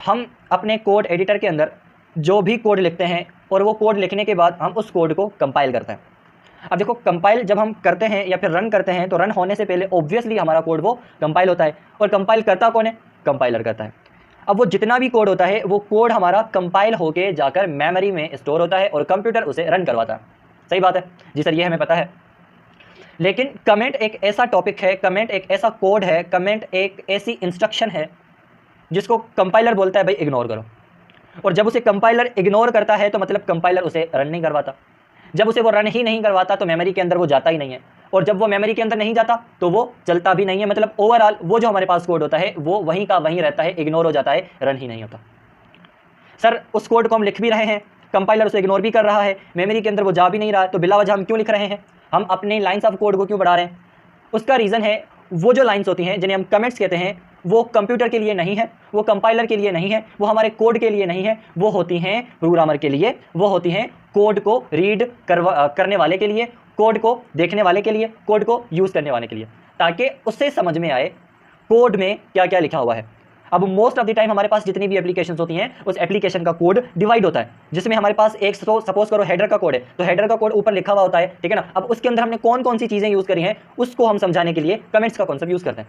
हम अपने code editor के अंदर जो भी कोड लिखते हैं और वो कोड लिखने के बाद हम उस कोड को कंपाइल करते हैं। अब देखो, कंपाइल जब हम करते हैं या फिर रन करते हैं तो रन होने से पहले ऑब्वियसली हमारा कोड वो कंपाइल होता है, और कंपाइल करता कौन है? कंपाइलर करता है। अब वो जितना भी कोड होता है वो कोड हमारा कंपाइल होके जाकर मेमोरी में स्टोर होता है और कंप्यूटर उसे रन करवाता है। सही बात है जी सर, ये हमें पता है। लेकिन कमेंट एक ऐसा टॉपिक है, कमेंट एक ऐसा कोड है, कमेंट एक ऐसी इंस्ट्रक्शन है जिसको कंपाइलर बोलता है भाई इग्नोर करो। और जब उसे कंपाइलर इग्नोर करता है तो मतलब कंपाइलर उसे रन नहीं करवाता। जब उसे वो रन ही नहीं करवाता तो मेमोरी के अंदर वो जाता ही नहीं है, और जब वो मेमोरी के अंदर नहीं जाता तो वो चलता भी नहीं है। मतलब ओवरऑल वो जो हमारे पास कोड होता है वो वहीं का वहीं रहता है, इग्नोर हो जाता है, रन ही नहीं होता। सर उस कोड को हम लिख भी रहे हैं, कंपाइलर उसे इग्नोर भी कर रहा है, मेमोरी के अंदर वो जा भी नहीं रहा है, तो बिला वजह हम क्यों लिख रहे हैं? हम अपने लाइन्स ऑफ कोड को क्यों बढ़ा रहे हैं? उसका रीज़न है वो जो लाइन्स होती हैं जिन्हें हम कमेंट्स कहते हैं वो कंप्यूटर के लिए नहीं है, वो कंपाइलर के लिए नहीं है, वो हमारे कोड के लिए नहीं है, वो होती हैं प्रोग्रामर के लिए, वो होती हैं कोड को रीड करने वाले के लिए, कोड को देखने वाले के लिए, कोड को यूज़ करने वाले के लिए, ताकि उससे समझ में आए कोड में क्या क्या लिखा हुआ है। अब मोस्ट ऑफ द टाइम हमारे पास जितनी भी एप्लीकेशंस होती हैं उस एप्लीकेशन का कोड डिवाइड होता है, जिसमें हमारे पास एक सपोज करो हेडर का कोड है, तो हेडर का कोड ऊपर लिखा हुआ होता है, ठीक है ना। अब उसके अंदर हमने कौन कौन सी चीज़ें यूज़ करी हैं उसको हम समझाने के लिए कमेंट्स का कॉन्सेप्ट यूज़ करते हैं।